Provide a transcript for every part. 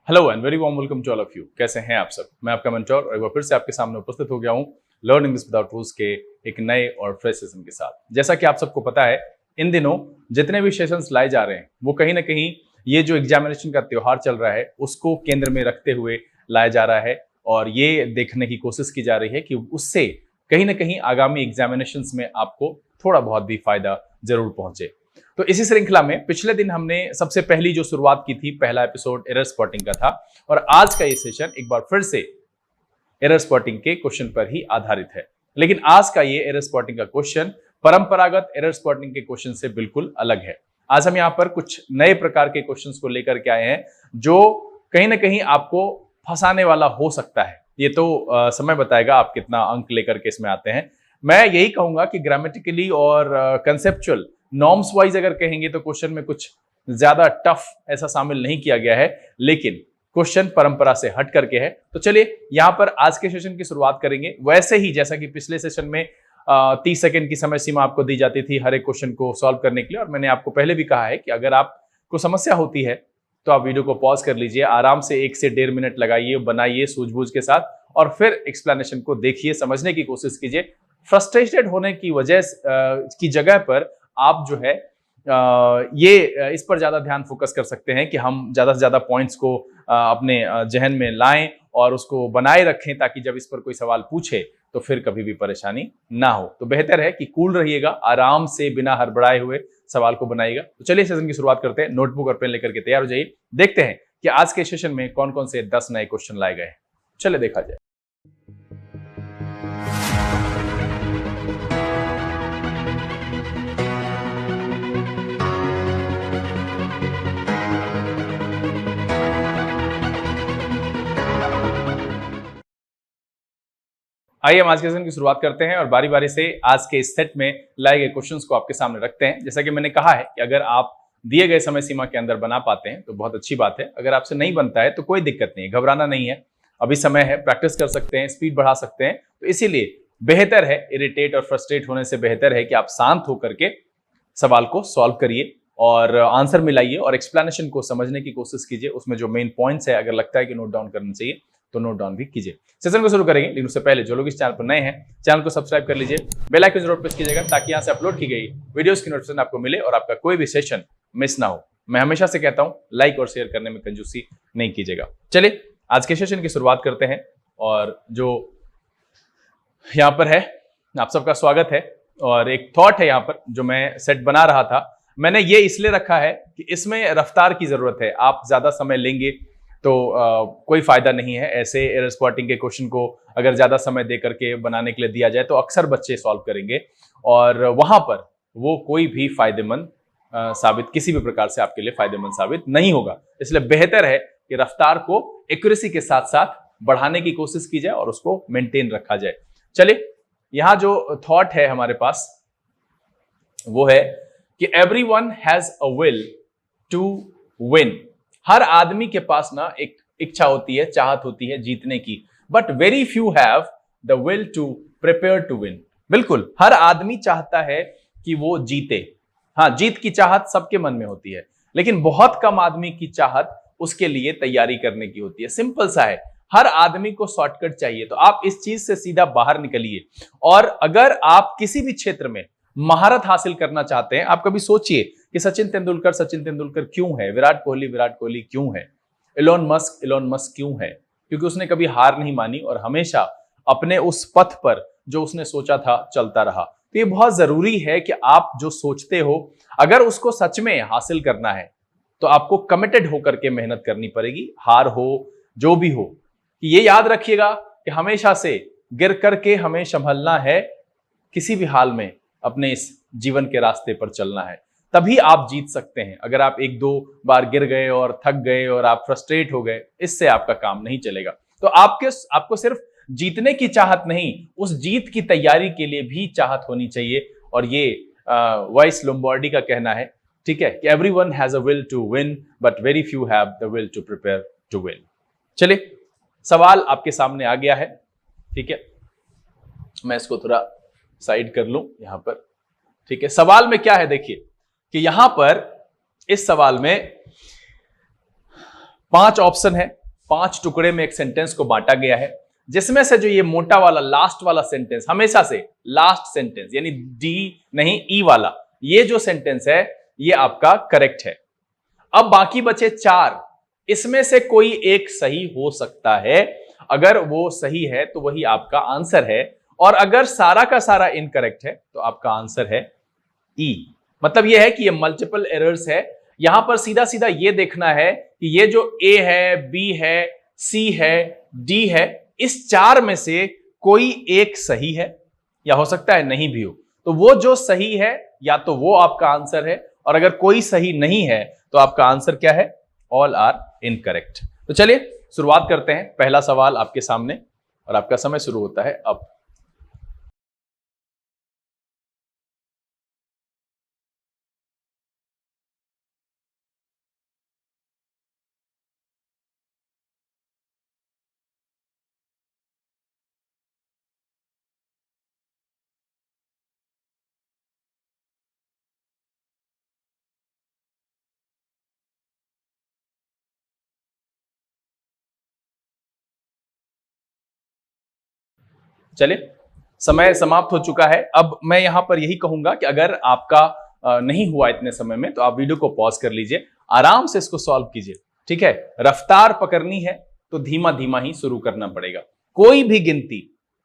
Hello and very warm welcome to all of you. कैसे हैं आप सब? मैं आपका मेंटोर और एक बार फिर से आपके सामने उपस्थित हो गया हूं लर्न इंग्लिश विदाउट रूल्स के एक नए और फ्रेश सेशन के साथ। जैसा कि आप सबको पता है, इन दिनों जितने भी सेशंस लाए जा रहे हैं वो कहीं ना कहीं ये जो एग्जामिनेशन का त्योहार चल रहा है उसको केंद्र में रखते हुए लाया जा रहा है और ये देखने की कोशिश की जा रही है कि उससे कहीं ना कहीं आगामी एग्जामिनेशंस में आपको थोड़ा बहुत भी फायदा जरूर पहुंचे। तो इसी श्रृंखला में पिछले दिन हमने सबसे पहली जो शुरुआत की थी, पहला एपिसोड एरर स्पॉटिंग का था और आज का ये सेशन एक बार फिर से एरर स्पॉटिंग के क्वेश्चन पर ही आधारित है। लेकिन आज का ये एरर स्पॉटिंग का क्वेश्चन परंपरागत एरर स्पॉटिंग के क्वेश्चन से बिल्कुल अलग है। आज हम यहाँ पर कुछ नए प्रकार के क्वेश्चंस को लेकर के आए हैं जो कहीं ना कहीं आपको फंसाने वाला हो सकता है। ये तो समय बताएगा आप कितना अंक लेकर के इसमें आते हैं। मैं यही कहूंगा कि ग्रामेटिकली और कंसेप्चुअल नॉर्म्स वाइज अगर कहेंगे तो क्वेश्चन में कुछ ज्यादा टफ ऐसा शामिल नहीं किया गया है, लेकिन क्वेश्चन परंपरा से हट करके है। तो चलिए यहां पर आज के सेशन की शुरुआत करेंगे वैसे ही जैसा कि पिछले सेशन में 30 सेकंड की समय सीमा आपको दी जाती थी हर एक क्वेश्चन को सॉल्व करने के लिए। और मैंने आपको पहले भी कहा है कि अगर आपको समस्या होती है तो आप वीडियो को पॉज कर लीजिए, आराम से 1 से 1.5 मिनट लगाइए, बनाइए सूझबूझ के साथ और फिर एक्सप्लेनेशन को देखिए, समझने की कोशिश कीजिए। फ्रस्ट्रेटेड होने की वजह की जगह पर आप जो है ये इस पर ज्यादा ध्यान फोकस कर सकते हैं कि हम ज्यादा से ज्यादा पॉइंट्स को अपने जहन में लाएं और उसको बनाए रखें ताकि जब इस पर कोई सवाल पूछे तो फिर कभी भी परेशानी ना हो। तो बेहतर है कि कूल रहिएगा, आराम से बिना हड़बड़ाए हुए सवाल को बनाइएगा। तो चलिए सेशन की शुरुआत करते हैं। नोटबुक और पेन लेकर के तैयार हो जाइए। देखते हैं कि आज के सेशन में कौन कौन से 10 नए क्वेश्चन लाए गए हैं। चलिए देखा जाए। आइए हम आज के सेशन की शुरुआत करते हैं और बारी बारी से आज के इस सेट में लाए गए क्वेश्चंस को आपके सामने रखते हैं। जैसा कि मैंने कहा है कि अगर आप दिए गए समय सीमा के अंदर बना पाते हैं तो बहुत अच्छी बात है। अगर आपसे नहीं बनता है तो कोई दिक्कत नहीं है, घबराना नहीं है, अभी समय है, प्रैक्टिस कर सकते हैं, स्पीड बढ़ा सकते हैं। तो इसीलिए बेहतर है, इरिटेट और फ्रस्ट्रेट होने से बेहतर है कि आप शांत होकर के सवाल को सॉल्व करिए और आंसर मिलाइए और एक्सप्लेनेशन को समझने की कोशिश कीजिए। उसमें जो मेन पॉइंट्स है अगर लगता है कि नोट डाउन करना चाहिए तो नोट डाउन भी कीजिए। सेशन को शुरू करेंगे, लेकिन उससे पहले जो लोग इस चैनल पर नए हैं चैनल को सब्सक्राइब कर लीजिए, बेल आइकन जरूर प्रेस कीजिएगा ताकि यहां से अपलोड की गई वीडियोस की नोटिफिकेशन आपको मिले और आपका कोई भी सेशन मिस ना हो। मैं हमेशा से कहता हूं लाइक और शेयर करने में कंजूसी नहीं कीजिएगा। चलिए आज के सेशन की शुरुआत करते हैं और जो यहां पर है आप सबका स्वागत है। और एक थॉट है यहां पर जो मैं सेट बना रहा था, मैंने ये इसलिए रखा है कि इसमें रफ्तार की जरूरत है। आप ज्यादा समय लेंगे तो कोई फायदा नहीं है। ऐसे एरर स्पॉटिंग के क्वेश्चन को अगर ज्यादा समय दे करके बनाने के लिए दिया जाए तो अक्सर बच्चे सॉल्व करेंगे और वहां पर वो कोई भी फायदेमंद साबित, किसी भी प्रकार से आपके लिए फायदेमंद साबित नहीं होगा। इसलिए बेहतर है कि रफ्तार को एक्यूरेसी के साथ साथ बढ़ाने की कोशिश की जाए और उसको मेंटेन रखा जाए। चलिए यहां जो थॉट है हमारे पास वो है कि everyone has a will to win. हर आदमी के पास ना एक इच्छा होती है, चाहत होती है जीतने की, but very few have the will to prepare to win. बिल्कुल हर आदमी चाहता है कि वो जीते। हाँ, जीत की चाहत सबके मन में होती है, लेकिन बहुत कम आदमी की चाहत उसके लिए तैयारी करने की होती है। सिंपल सा है, हर आदमी को शॉर्टकट चाहिए। तो आप इस चीज से सीधा बाहर निकलिए और अगर आप किसी भी क्षेत्र में महारत हासिल करना चाहते हैं, आप कभी सोचिए कि सचिन तेंदुलकर क्यों है, विराट कोहली क्यों है, इलोन मस्क क्यों है? क्योंकि उसने कभी हार नहीं मानी और हमेशा अपने उस पथ पर जो उसने सोचा था चलता रहा। तो ये बहुत जरूरी है कि आप जो सोचते हो अगर उसको सच में हासिल करना है तो आपको कमिटेड होकर के मेहनत करनी पड़ेगी, हार हो जो भी हो। ये याद रखिएगा कि हमेशा से गिर करके हमें संभलना है, किसी भी हाल में अपने इस जीवन के रास्ते पर चलना है, तभी आप जीत सकते हैं। अगर आप 1-2 बार गिर गए और थक गए और आप फ्रस्ट्रेट हो गए, इससे आपका काम नहीं चलेगा। तो आपको सिर्फ जीतने की चाहत नहीं, उस जीत की तैयारी के लिए भी चाहत होनी चाहिए। और ये वाइस लोम्बार्डी का कहना है, ठीक है, कि everyone has a will to win but very few have the will to prepare to win. चलिए सवाल आपके सामने आ गया है, ठीक है, मैं इसको थोड़ा साइड कर लूं यहां पर, ठीक है। सवाल में क्या है देखिए कि यहां पर इस सवाल में 5 ऑप्शन है 5 टुकड़े में एक सेंटेंस को बांटा गया है, जिसमें से जो ये मोटा वाला लास्ट वाला सेंटेंस, हमेशा से लास्ट सेंटेंस यानी डी नहीं ई वाला, ये जो सेंटेंस है ये आपका करेक्ट है। अब बाकी बचे 4, इसमें से कोई एक सही हो सकता है। अगर वो सही है तो वही आपका आंसर है, और अगर सारा का सारा इनकरेक्ट है तो आपका आंसर है ई। मतलब ये है कि ये मल्टीपल एरर्स है। यहां पर सीधा सीधा ये देखना है कि ये जो ए है, बी है, सी है, डी है, इस 4 में से कोई एक सही है या हो सकता है नहीं भी हो। तो वो जो सही है या तो वो आपका आंसर है, और अगर कोई सही नहीं है तो आपका आंसर क्या है? All are incorrect. तो चलिए शुरुआत करते हैं। पहला सवाल आपके सामने और आपका समय शुरू होता है अब। चलिए समय समाप्त हो चुका है। अब मैं यहां पर यही कहूंगा कि अगर आपका नहीं हुआ इतने समय में तो आप वीडियो को पॉज कर लीजिए, आराम से इसको सॉल्व कीजिए। ठीक है, रफ्तार पकड़नी है तो धीमा धीमा ही शुरू करना पड़ेगा। कोई भी गिनती,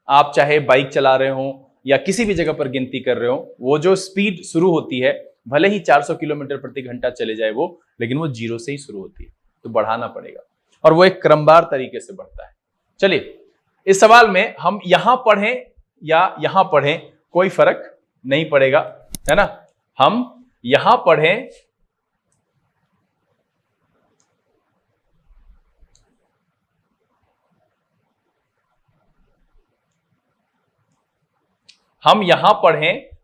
आप चाहे बाइक चला रहे हो या किसी भी जगह पर गिनती कर रहे हो, वो जो स्पीड शुरू होती है, भले ही 400 किलोमीटर प्रति घंटा चले जाए वो, लेकिन वो 0 से ही शुरू होती है, तो बढ़ाना पड़ेगा और वो एक क्रमवार तरीके से बढ़ता है। चलिए इस सवाल में हम यहां पढ़ें या यहां पढ़ें कोई फर्क नहीं पड़ेगा, है ना। हम यहां पढ़ें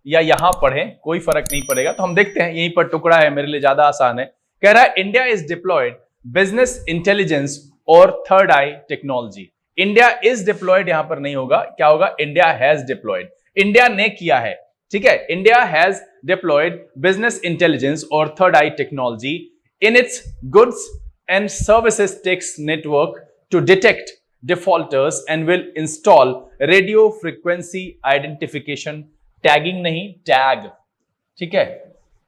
या यहां पढ़ें कोई फर्क नहीं पड़ेगा। तो हम देखते हैं, यहीं पर टुकड़ा है, मेरे लिए ज्यादा आसान है। कह रहा है India is deployed business intelligence और third eye technology. India is deployed यहां पर नहीं होगा, क्या होगा? India has diploid. इंडिया ने किया है, ठीक है। India has deployed business intelligence और third eye technology in its goods and services tax network to detect defaulters and will install radio frequency identification, tagging नहीं टैग, ठीक है,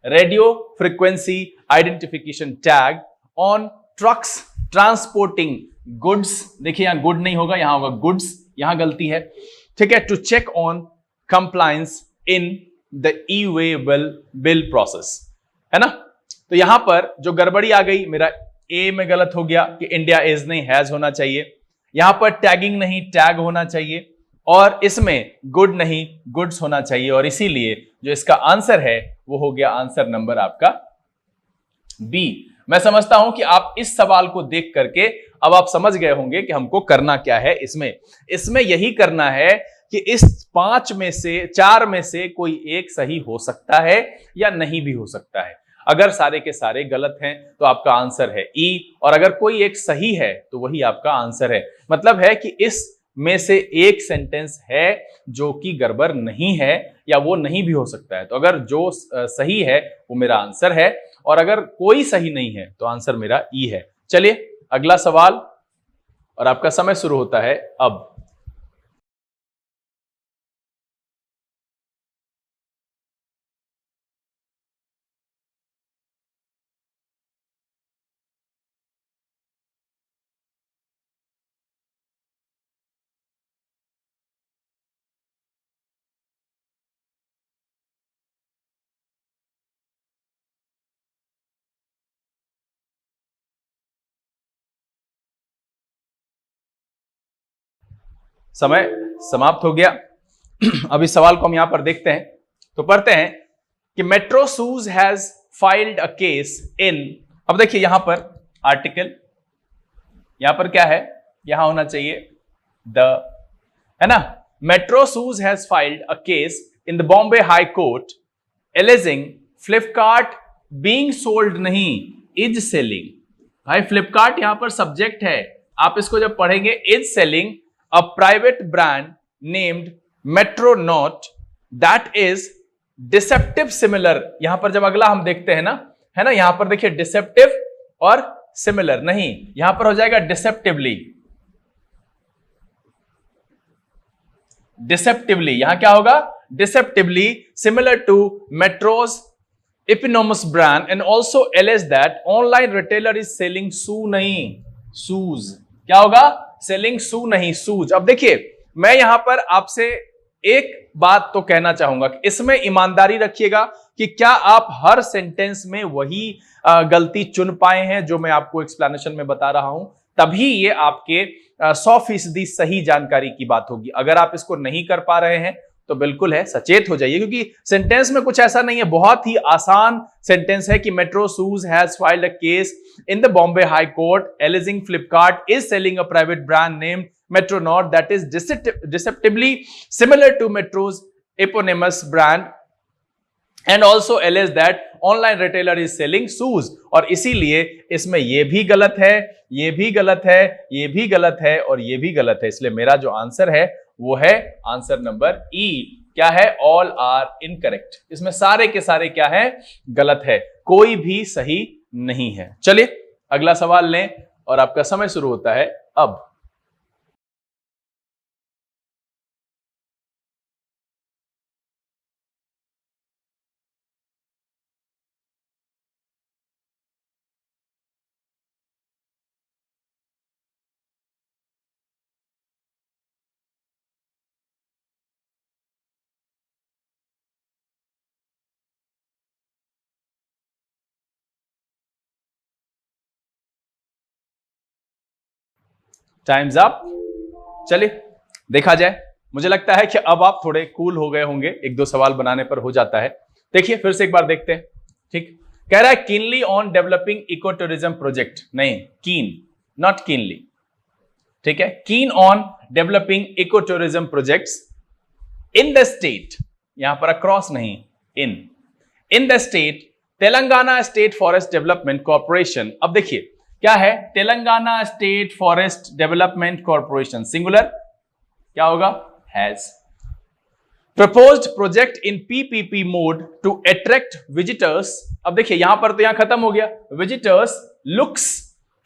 radio frequency identification tag on trucks transporting goods. देखिए यहां good नहीं होगा, यहां होगा गुड्स, यहां गलती है, ठीक है। To check on compliance in the e way bill process, है ना। तो यहां पर जो गड़बड़ी आ गई, मेरा ए में गलत हो गया कि इंडिया इज नहीं हैज होना चाहिए, यहां पर टैगिंग नहीं टैग होना चाहिए, और इसमें गुड नहीं गुड्स होना चाहिए, और इसीलिए जो इसका आंसर है वो हो गया आंसर नंबर आपका बी। मैं समझता हूं कि आप इस सवाल को देख करके अब आप समझ गए होंगे कि हमको करना क्या है। इसमें यही करना है कि इस 4 में से कोई एक सही हो सकता है या नहीं भी हो सकता है। अगर सारे के सारे गलत हैं तो आपका आंसर है ई, और अगर कोई एक सही है तो वही आपका आंसर है। मतलब है कि इस में से एक सेंटेंस है जो कि गड़बड़ नहीं है, या वो नहीं भी हो सकता है। तो अगर जो सही है वो मेरा आंसर है, और अगर कोई सही नहीं है तो आंसर मेरा ई है। चलिए अगला सवाल, और आपका समय शुरू होता है अब। समय समाप्त हो गया। अब इस सवाल को हम यहां पर देखते हैं, तो पढ़ते हैं कि Metro shoes has filed a case इन। अब देखिए यहां पर आर्टिकल, यहां पर क्या है, यहां होना चाहिए द, है ना। Metro shoes has filed a case in the Bombay High Court alleging Flipkart being sold नहीं इज सेलिंग। भाई फ्लिपकार्ट यहां पर सब्जेक्ट है, आप इसको जब पढ़ेंगे, is selling a private brand named Metronaut that is deceptive similar. यहां पर जब अगला हम देखते हैं ना, है ना, यहां पर देखिए डिसेप्टिव और सिमिलर, नहीं, यहां पर हो जाएगा डिसेप्टिवली। डिसेप्टिवली यहां क्या होगा? Deceptively similar to metro's eponymous brand and also allege that online retailer is selling shoe, नहीं shoes। क्या होगा? selling shoe नहीं shoes। अब देखिए मैं यहां पर आपसे एक बात तो कहना चाहूंगा कि इसमें ईमानदारी रखिएगा कि क्या आप हर सेंटेंस में वही गलती चुन पाए हैं जो मैं आपको एक्सप्लेनेशन में बता रहा हूं, तभी ये आपके 100% सही जानकारी की बात होगी। अगर आप इसको नहीं कर पा रहे हैं तो बिल्कुल है, सचेत हो जाइए, क्योंकि सेंटेंस में कुछ ऐसा नहीं है, बहुत ही आसान सेंटेंस है कि Metro shoes has filed a case in the Bombay High Court alleging Flipkart is selling a private brand name Metronaut that is deceptively similar to Metro's eponymous brand and also alleges that online retailer is selling shoes. और इसीलिए इसमें यह भी गलत है, ये भी गलत है, ये भी गलत है और ये भी गलत है। इसलिए मेरा जो आंसर है वो है आंसर नंबर ई। क्या है? All are incorrect. इसमें सारे के सारे क्या है? गलत है, कोई भी सही नहीं है। चलिए अगला सवाल लें और आपका समय शुरू होता है अब। Time's up. चलिए देखा जाए। मुझे लगता है कि अब आप थोड़े कूल हो गए होंगे, एक दो सवाल बनाने पर हो जाता है। देखिए फिर से एक बार देखते हैं। ठीक, कह रहा है keenly on developing eco tourism project, नहीं कीन, नॉट कीनली। ठीक है, keen on developing eco tourism projects in the state, यहां पर अक्रॉस नहीं, in the state Telangana state forest development corporation. अब देखिए क्या है? Telangana state forest development corporation, singular क्या होगा? Has proposed project in PPP mode to attract visitors. अब देखिए यहां पर तो यहां खत्म हो गया, visitors looks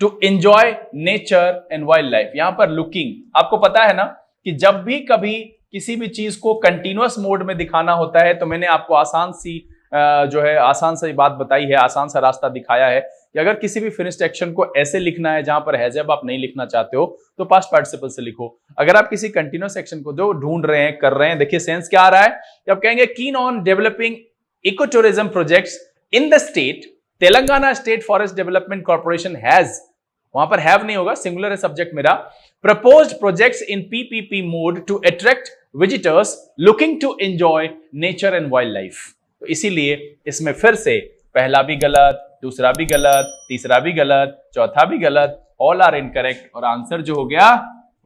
to enjoy nature and wild life. यहां पर लुकिंग, आपको पता है ना कि जब भी कभी किसी भी चीज को कंटिन्यूअस मोड में दिखाना होता है तो मैंने आपको आसान सी जो है आसान सी बात बताई है, आसान सा रास्ता दिखाया है कि अगर किसी भी फिनिश्ड एक्शन को ऐसे लिखना है जहां पर हैज हैव आप नहीं लिखना चाहते हो तो पास्ट पार्टिसिपल से लिखो। अगर आप किसी कंटिन्यूअस एक्शन को जो ढूंढ रहे हैं, कर रहे हैं, देखिए सेंस क्या आ रहा है कि आप कहेंगे keen on developing eco tourism projects in the state Telangana state forest development corporation has, वहां पर हैव नहीं होगा, सिंगुलर है सब्जेक्ट मेरा, proposed projects in PPP mode to attract visitors looking to enjoy nature and wildlife. तो इसीलिए इसमें फिर से पहला भी गलत, दूसरा भी गलत, तीसरा भी गलत, चौथा भी गलत, ऑल आर इनकरेक्ट और आंसर जो हो गया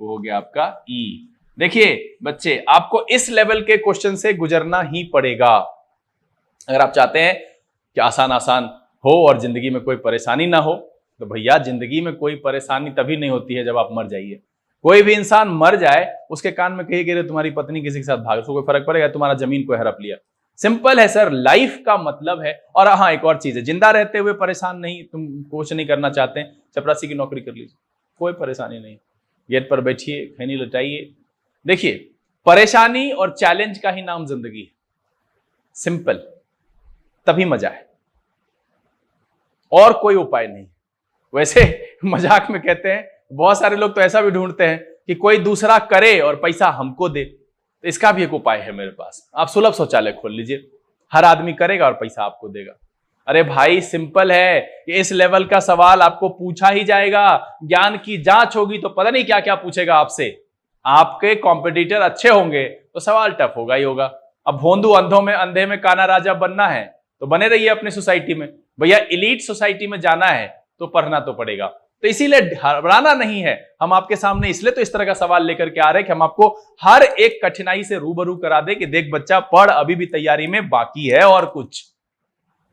वो हो गया आपका ई। देखिए बच्चे आपको इस लेवल के क्वेश्चन से गुजरना ही पड़ेगा अगर आप चाहते हैं कि आसान आसान हो और जिंदगी में कोई परेशानी ना हो। तो भैया जिंदगी में कोई परेशानी तभी नहीं होती है जब आप मर जाइए। कोई भी इंसान मर जाए उसके कान में कही कि तुम्हारी पत्नी किसी के साथ भाग, उसको कोई फर्क पड़ेगा? तुम्हारा जमीन को हड़प लिया। सिंपल है सर, लाइफ का मतलब है। और हाँ एक और चीज है, जिंदा रहते हुए परेशान नहीं, तुम कुछ नहीं करना चाहते हैं, चपरासी की नौकरी कर लीजिए, कोई परेशानी नहीं। गेट पर बैठिए, खैनी लटाइए। देखिए परेशानी और चैलेंज का ही नाम जिंदगी है, सिंपल, तभी मजा है और कोई उपाय नहीं। वैसे मजाक में कहते हैं, बहुत सारे लोग तो ऐसा भी ढूंढते हैं कि कोई दूसरा करे और पैसा हमको दे, तो इसका भी एक उपाय है मेरे पास। आप सुलभ शौचालय खोल लीजिए, हर आदमी करेगा और पैसा आपको देगा। अरे भाई सिंपल है, इस लेवल का सवाल आपको पूछा ही जाएगा, ज्ञान की जांच होगी तो पता नहीं क्या क्या पूछेगा आपसे। आपके कॉम्पिटिटर अच्छे होंगे तो सवाल टफ होगा ही होगा। अब भोंदू अंधों में अंधे में काना राजा बनना है तो बने रहिए अपनी सोसाइटी में, भैया इलीट सोसाइटी में जाना है तो पढ़ना तो पड़ेगा। तो इसीलिए घबराना नहीं है, हम आपके सामने इसलिए तो इस तरह का सवाल लेकर के आ रहे हैं कि हम आपको हर एक कठिनाई से रूबरू करा दे कि देख बच्चा पढ़, अभी भी तैयारी में बाकी है और कुछ।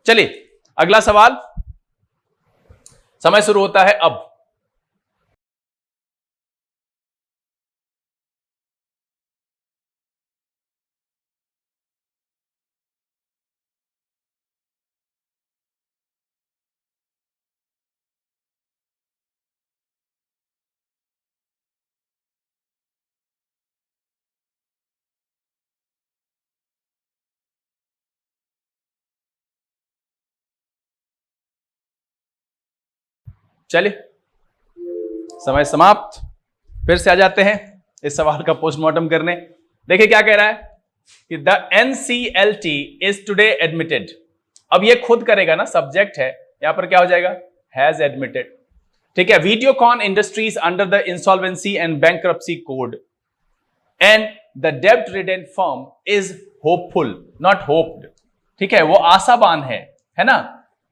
चलिए अगला सवाल, समय शुरू होता है अब। चलिए समय समाप्त। फिर से आ जाते हैं इस सवाल का पोस्टमार्टम करने। देखिए क्या कह रहा है कि the NCLT is today admitted. अब ये खुद करेगा ना, सब्जेक्ट है, यहां पर क्या हो जाएगा, हैज एडमिटेड। ठीक है, Videocon Industries under the insolvency and bankruptcy code and the डेब्ट ridden firm is hopeful not hoped. ठीक है, वो आशावान है ना,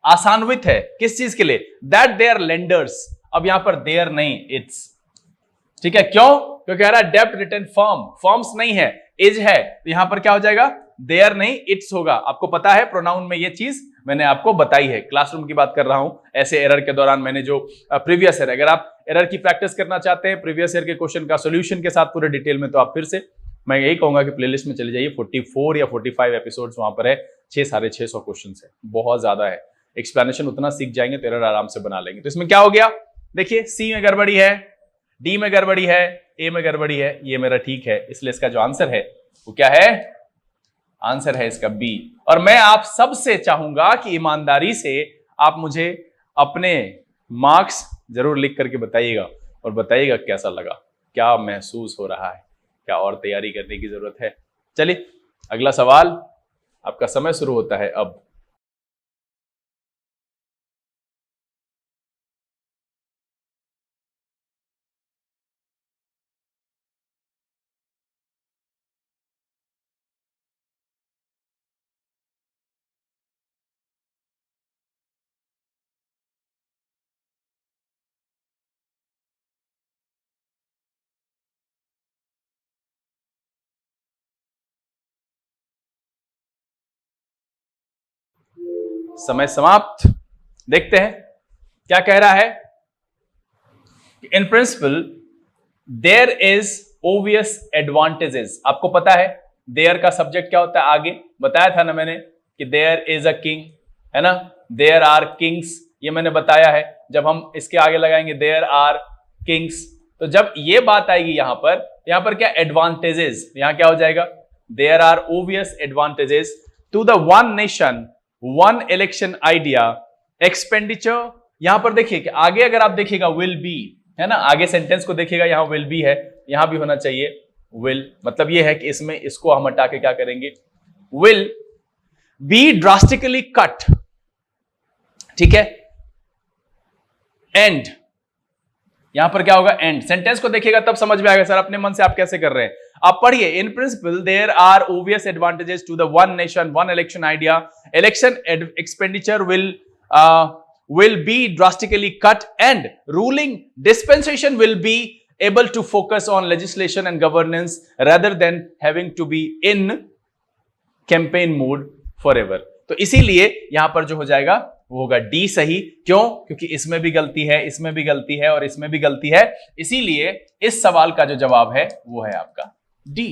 आशान्वित है किस चीज के लिए, दैट दे आर लेंडर्स। अब यहां पर देयर नहीं, इट्स। ठीक है, क्यों, क्योंकि कह रहा है डेब्ट रिटर्न फर्म, फर्म्स नहीं है, इज है, तो यहां पर क्या हो जाएगा, देयर नहीं इट्स होगा। आपको पता है प्रोनाउन में ये चीज मैंने आपको बताई है, क्लासरूम की बात कर रहा हूं। ऐसे एरर के दौरान मैंने जो प्रीवियस ईयर, अगर आप एरर की प्रैक्टिस करना चाहते हैं प्रीवियस ईयर के क्वेश्चन का सॉल्यूशन के साथ पूरे डिटेल में, तो आप फिर से, मैं यही कहूंगा कि प्लेलिस्ट में चले जाइए, 44 या 45 एपिसोड्स वहां पर है, 600-650 क्वेश्चन है, बहुत ज्यादा है। एक्सप्लेनेशन उतना सीख जाएंगे तो एरर आराम से बना लेंगे। तो इसमें क्या हो गया, देखिए सी में गड़बड़ी है, डी में गड़बड़ी है, ए में गड़बड़ी है, ये मेरा ठीक है, इसलिए इसका जो आंसर है वो क्या है, आंसर है इसका बी। और मैं आप सबसे चाहूंगा कि ईमानदारी से आप मुझे अपने मार्क्स जरूर लिख करके बताइएगा, और बताइएगा कैसा लगा, क्या महसूस हो रहा है, क्या और तैयारी करने की जरूरत है। चलिए अगला सवाल, आपका समय शुरू होता है अब। समय समाप्त। देखते हैं क्या कह रहा है, in principle there is obvious advantages. आपको पता है देयर का सब्जेक्ट क्या होता है, आगे बताया था ना मैंने कि देयर इज अ किंग, है ना, देयर आर किंग्स, ये मैंने बताया है। जब हम इसके आगे लगाएंगे देयर आर किंग्स, तो जब ये बात आएगी यहां पर क्या एडवांटेजेस, यहां क्या हो जाएगा, there are obvious advantages to the one nation one election idea expenditure. यहां पर देखिए कि आगे अगर आप देखिएगा विल बी, है ना, आगे सेंटेंस को देखिएगा, यहां विल बी है, यहां भी होना चाहिए विल, मतलब ये है कि इसमें इसको हम हटा के क्या करेंगे, विल बी ड्रास्टिकली कट। ठीक है, एंड, यहां पर क्या होगा, एंड। सेंटेंस को देखिएगा तब समझ में आएगा सर अपने मन से आप कैसे कर रहे हैं। आप पढ़िए, in principle there are obvious advantages to the one nation one election idea, election expenditure will be drastically cut and ruling dispensation will be able to focus on legislation and governance rather than having to be in campaign mode forever। तो इसीलिए यहां पर जो हो जाएगा वो होगा D सही। क्यों, क्योंकि इसमें भी गलती है, इसमें भी गलती है और इसमें भी गलती है, इसीलिए इस सवाल का जो जवाब है वो है आपका डी।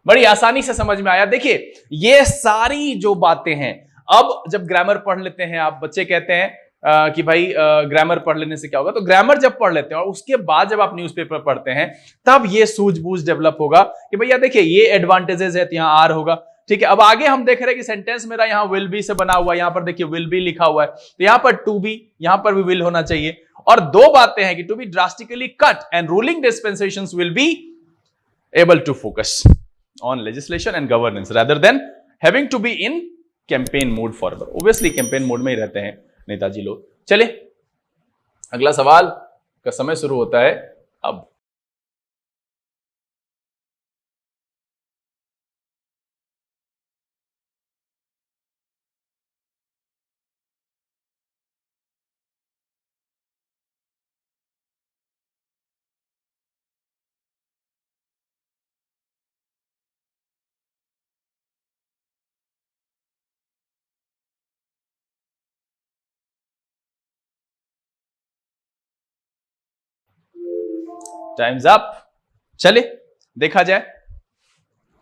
बड़ी आसानी से समझ में आया। देखिए ये सारी जो बातें हैं, अब जब ग्रामर पढ़ लेते हैं, आप बच्चे कहते हैं कि भाई ग्रामर पढ़ लेने से क्या होगा, तो ग्रामर जब पढ़ लेते हैं और उसके बाद जब आप न्यूज़पेपर पढ़ते हैं तब ये सूझबूझ डेवलप होगा कि भैया देखिए ये एडवांटेजेस है तो यहां आर होगा। ठीक है, अब आगे हम देख रहे हैं कि सेंटेंस मेरा यहां विल बी से बना हुआ है, यहां पर देखिए विल बी लिखा हुआ है, तो यहां पर टू बी, यहां पर भी विल होना चाहिए। और दो बातें हैं कि to be drastically cut and ruling dispensations will be able to focus on legislation and governance rather than having to be in campaign mode forever. Obviously campaign mode में ही रहते हैं नेताजी लोग। चलिए अगला सवाल का समय शुरू होता है अब। Time's up. चलिए देखा जाए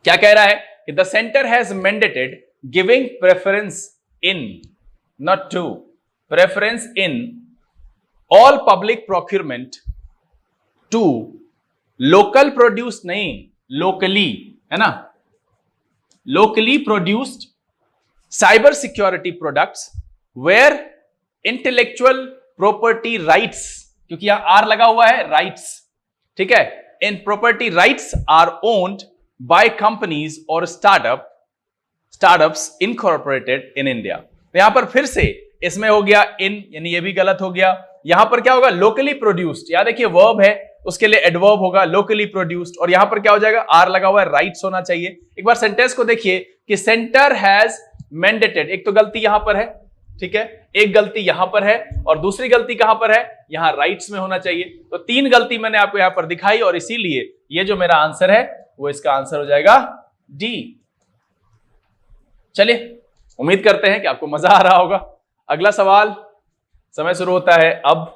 क्या कह रहा है कि the centre has mandated giving preference in, not to, preference in all public procurement to local produce, नहीं लोकली, है ना, locally produced cyber security products where intellectual property rights क्योंकि यहां आर लगा हुआ है, राइट्स, ठीक है। In property rights are owned by companies और स्टार्टअप्स इनकॉर्पोरेटेड इन इंडिया। तो यहां पर फिर से इसमें हो गया इन, यानी ये भी गलत हो गया। यहां पर क्या होगा, लोकली प्रोड्यूस्ड, याद देखिए वर्ब है, उसके लिए एडवर्ब होगा लोकली प्रोड्यूस्ड, और यहां पर क्या हो जाएगा, आर लगा हुआ है, राइट्स होना चाहिए। एक बार सेंटेंस को देखिए कि सेंटर हैज मैंडेटेड, एक तो गलती यहां पर है, ठीक है, एक गलती यहां पर है, और दूसरी गलती कहां पर है, यहां राइट्स में होना चाहिए। तो 3 गलती मैंने आपको यहां पर दिखाई, और इसीलिए ये जो मेरा आंसर है वो इसका आंसर हो जाएगा डी। चलिए, उम्मीद करते हैं कि आपको मजा आ रहा होगा। अगला सवाल, समय शुरू होता है अब।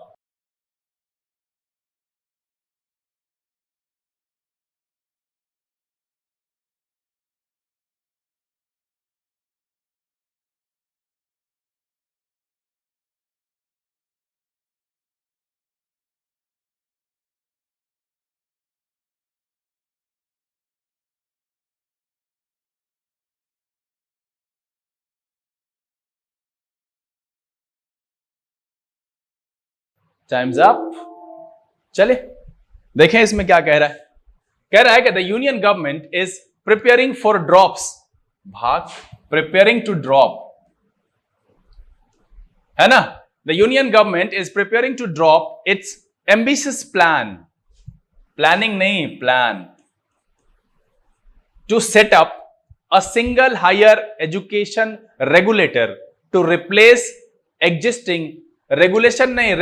Time's up. चले देखें इसमें क्या कह रहा है। कह रहा है कि the union government is preparing for drops, भाग, प्रिपेयरिंग टू ड्रॉप, है ना। The union government is preparing to drop its ambitious plan, planning नहीं, plan, to set up a single higher education regulator to replace existing, regulation नहीं,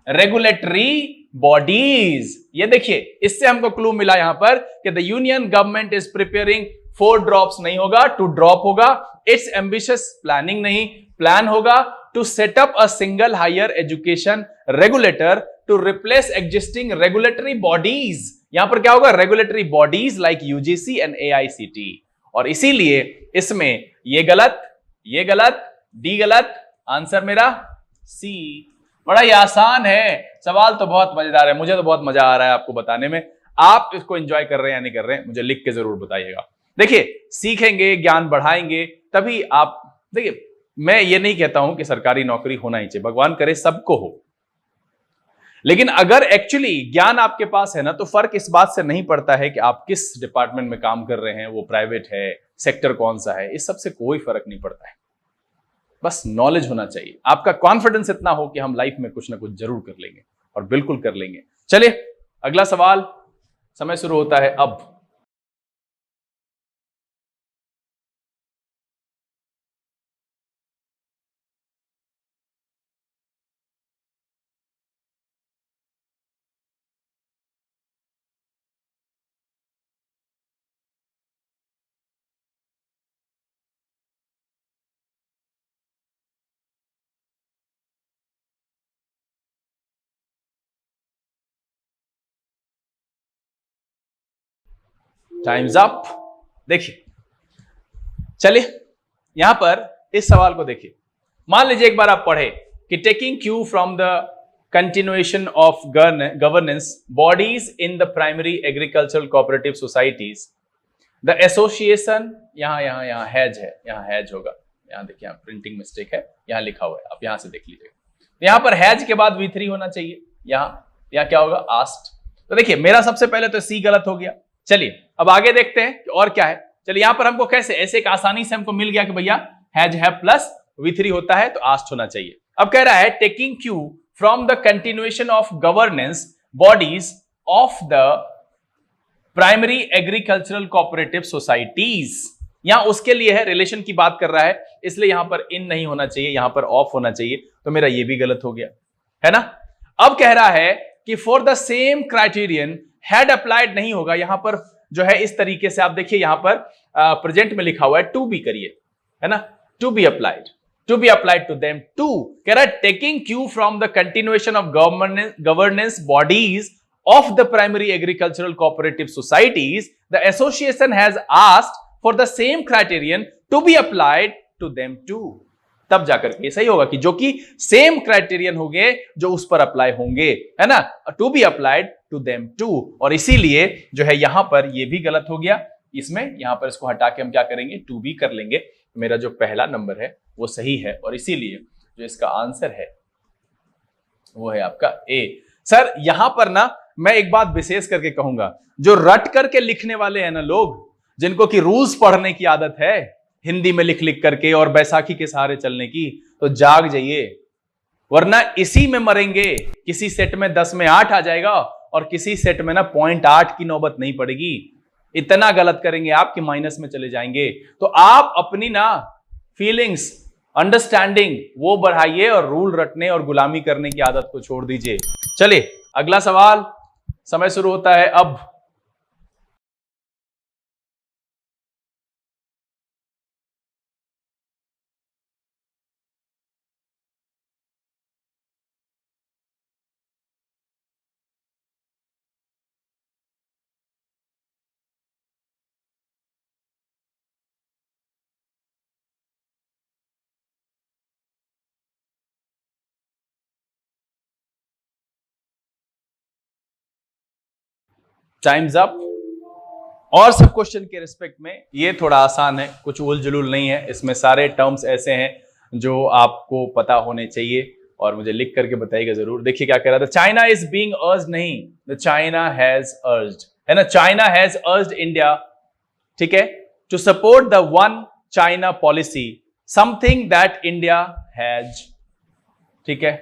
regulatory bodies. ये देखिए, इससे हमको clue मिला यहां पर कि the union government is preparing for drops नहीं होगा, टू ड्रॉप होगा। इट्स एम्बिशियस, प्लानिंग नहीं, प्लान होगा। To set up a single higher education regulator to replace existing regulatory bodies. यहां पर क्या होगा, regulatory bodies like UGC and AICTE, और इसीलिए इसमें ये गलत, ये गलत, डी गलत, आंसर मेरा सी। बड़ा ही आसान है सवाल, तो बहुत मजेदार है, मुझे तो बहुत मजा आ रहा है आपको बताने में। आप इसको एंजॉय कर रहे हैं या नहीं कर रहे हैं, मुझे लिख के जरूर बताइएगा। देखिए, सीखेंगे, ज्ञान बढ़ाएंगे, तभी आप, देखिए मैं ये नहीं कहता हूं कि सरकारी नौकरी होना ही चाहिए, भगवान करे सबको हो, लेकिन अगर एक्चुअली ज्ञान आपके पास है ना, तो फर्क इस बात से नहीं पड़ता है कि आप किस डिपार्टमेंट में काम कर रहे हैं, वो प्राइवेट है, सेक्टर कौन सा है, इस सबसे कोई फर्क नहीं पड़ता है। बस नॉलेज होना चाहिए, आपका कॉन्फिडेंस इतना हो कि हम लाइफ में कुछ ना कुछ जरूर कर लेंगे, और बिल्कुल कर लेंगे। चलिए अगला सवाल, समय शुरू होता है अब। Time's up. देखिए, चलिए यहां पर इस सवाल को देखिए। मान लीजिए एक बार आप पढ़े कि taking cue from the continuation of governance bodies in the primary agricultural cooperative societies, the association, यहां हैज है, यहां हैज होगा, यहां देखिए, यहां प्रिंटिंग मिस्टेक है, यहां लिखा हुआ है, आप यहां से देख लीजिएगा। यहां पर हैज के बाद V3 होना चाहिए, यहां क्या होगा, आस्ट। तो देखिए मेरा सबसे पहले तो सी गलत हो गया। चलिए अब आगे देखते हैं कि और क्या है। चलिए यहां पर हमको कैसे, ऐसे एक आसानी से हमको मिल गया कि भैया हैज है प्लस V3 होता है, तो आस्ट होना चाहिए। अब कह रहा है taking cue from the continuation of governance bodies of the primary agricultural cooperative societies, यहां उसके लिए है, रिलेशन की बात कर रहा है, इसलिए यहां पर इन नहीं होना चाहिए, यहां पर ऑफ होना चाहिए, तो मेरा ये भी गलत हो गया, है ना। अब कह रहा है कि for the same criterion had applied नहीं होगा, यहां पर जो है इस तरीके से आप देखिए, यहां पर प्रेजेंट में लिखा हुआ है टू बी करिए, है ना, to be applied to them too. कह रहा है taking cue from the continuation of governance bodies of the primary agricultural cooperative societies, the association has asked for the same criterion to be applied to them too. तब जाकर के सही होगा कि जो कि सेम क्राइटेरियन होंगे जो उस पर अप्लाई होंगे, है ना, to be applied to them too. और इसीलिए जो है यहां पर ये भी गलत हो गया, इसमें यहां पर इसको हटा के हम क्या करेंगे, टू बी कर लेंगे। मेरा जो पहला नंबर है वो सही है, और इसीलिए जो इसका आंसर है वो है आपका ए। सर यहां पर ना मैं एक बात विशेष करके कहूंगा, जो रट करके लिखने वाले हैं ना लोग, जिनको कि रूल्स पढ़ने की आदत है हिंदी में लिख लिख करके और बैसाखी के सहारे चलने की, तो जाग जाइए, वरना इसी में मरेंगे। किसी सेट में 10 में 8 आ जाएगा और किसी सेट में ना 0.8 की नौबत नहीं पड़ेगी। इतना गलत करेंगे आपके माइनस में चले जाएंगे। तो आप अपनी ना फीलिंग्स, अंडरस्टैंडिंग वो बढ़ाइए और रूल रटने और गुलामी करने की आदत को छोड़ दीजिए। चलिए अगला सवाल, समय शुरू होता है अब। Time's up. और सब क्वेश्चन के रिस्पेक्ट में ये थोड़ा आसान है, कुछ उल जुलूल नहीं है इसमें, सारे टर्म्स ऐसे हैं जो आपको पता होने चाहिए और मुझे लिख करके बताइएगा जरूर। देखिए क्या कह रहा था, चाइना इज बीइंग अर्ज्ड, नहीं, द चाइना हैज अर्ज्ड, है ना, चाइना हैज अर्ज्ड इंडिया, ठीक है, to support the one China policy, something that India has, ठीक है,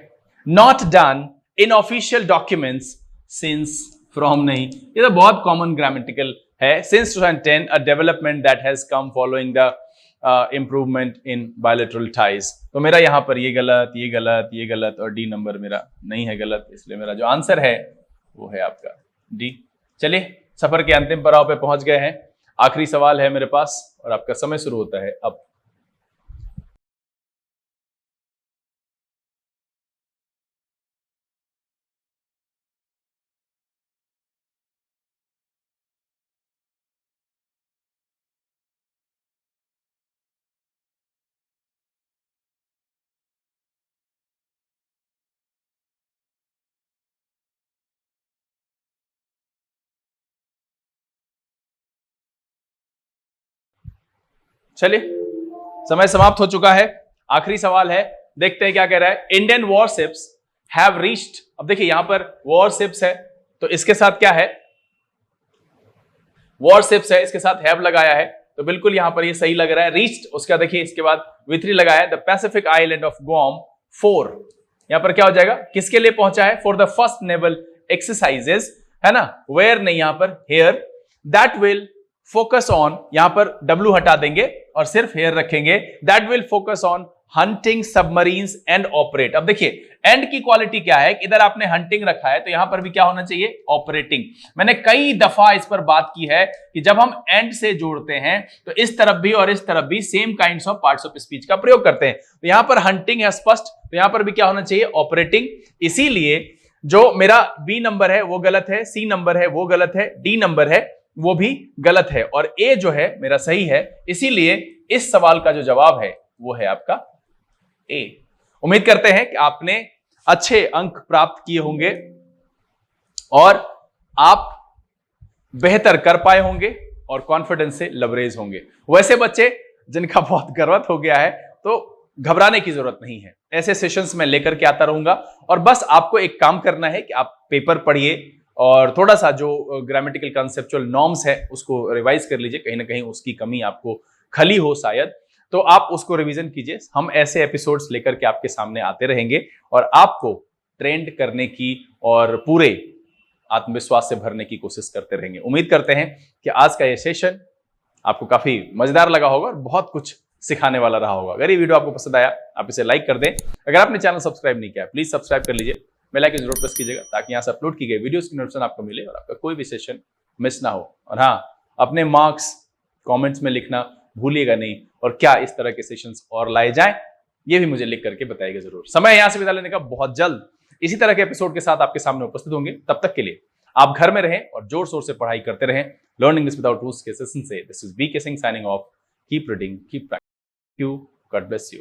not done in official documents since, from नहीं, ये तो बहुत कॉमन ग्रामेटिकल है, since 2010 a development that has come following the improvement in bilateral ties. तो मेरा यहां पर ये गलत, ये गलत, ये गलत और डी नंबर मेरा नहीं है गलत, इसलिए मेरा जो आंसर है वो है आपका डी। चलिए सफर के अंतिम पड़ाव पे पहुंच गए हैं, आखिरी सवाल है मेरे पास और आपका समय शुरू होता है अब। चलिए समय समाप्त हो चुका है, आखिरी सवाल है, देखते हैं क्या कह रहा है। इंडियन वॉरशिप्स हैव रीच्ड, अब देखिए यहां पर वॉरशिप्स है तो इसके साथ क्या है, वॉरशिप्स है, इसके साथ हैव लगाया है तो बिल्कुल यहां पर ये सही लग रहा है। रीच्ड, उसका देखिए इसके बाद V3 लगाया है, the Pacific island of Guam 4, यहां पर क्या हो जाएगा, किसके लिए पहुंचा है, for the first naval exercises, है ना, वेयर नहीं, यहां पर here, that will focus on, यहां पर W हटा देंगे और सिर्फ हेयर रखेंगे, that will focus on hunting submarines and operate. अब देखिए एंड की क्वालिटी क्या है, इधर आपने हंटिंग रखा है तो यहां पर भी क्या होना चाहिए, ऑपरेटिंग। मैंने कई दफा इस पर बात की है कि जब हम एंड से जोड़ते हैं तो इस तरफ भी और इस तरफ भी same kinds of parts of speech का प्रयोग करते हैं। तो यहां पर हंटिंग है स्पष्ट, तो यहां पर भी क्या होना चाहिए, ऑपरेटिंग। इसीलिए जो मेरा बी नंबर है वो गलत है, सी नंबर है वो गलत है, डी नंबर है वो भी गलत है और ए जो है मेरा सही है। इसीलिए इस सवाल का जो जवाब है वो है आपका ए। उम्मीद करते हैं कि आपने अच्छे अंक प्राप्त किए होंगे और आप बेहतर कर पाए होंगे और कॉन्फिडेंस से लबरेज होंगे। वैसे बच्चे जिनका बहुत गर्वत हो गया है तो घबराने की जरूरत नहीं है, ऐसे सेशंस में लेकर के आता रहूंगा और बस आपको एक काम करना है कि आप पेपर पढ़िए और थोड़ा सा जो ग्रामेटिकल कंसेप्चुअल नॉर्म्स है उसको रिवाइज कर लीजिए, कहीं ना कहीं उसकी कमी आपको खली हो शायद, तो आप उसको रिवीजन कीजिए। हम ऐसे एपिसोड्स लेकर के आपके सामने आते रहेंगे और आपको ट्रेंड करने की और पूरे आत्मविश्वास से भरने की कोशिश करते रहेंगे। उम्मीद करते हैं कि आज का ये सेशन आपको काफी मजेदार लगा होगा और बहुत कुछ सिखाने वाला रहा होगा। अगर ये वीडियो आपको पसंद आया आप इसे लाइक कर दें, अगर आपने चैनल सब्सक्राइब नहीं किया प्लीज सब्सक्राइब कर लीजिए, बेल आइकन जरूर प्रेस कीजिएगा ताकि यहाँ से अपलोड की गई वीडियोस की नोटिफिकेशन आपको मिले और आपका कोई भी सेशन मिस ना हो। और हाँ, अपने मार्क्स कमेंट्स में लिखना भूलिएगा नहीं और क्या इस तरह के सेशंस और लाए जाएं ये भी मुझे लिख करके बताइएगा जरूर। समय यहाँ से विदा लेने का, बहुत जल्द इसी तरह के एपिसोड के साथ आपके सामने उपस्थित होंगे। तब तक के लिए आप घर में रहें और जोर शोर से पढ़ाई करते रहें। लर्निंग इंग्लिश विदाउट रूल्स के सेशन से दिस इज बी के Singh signing off. Keep reading, keep practice. You, God bless you.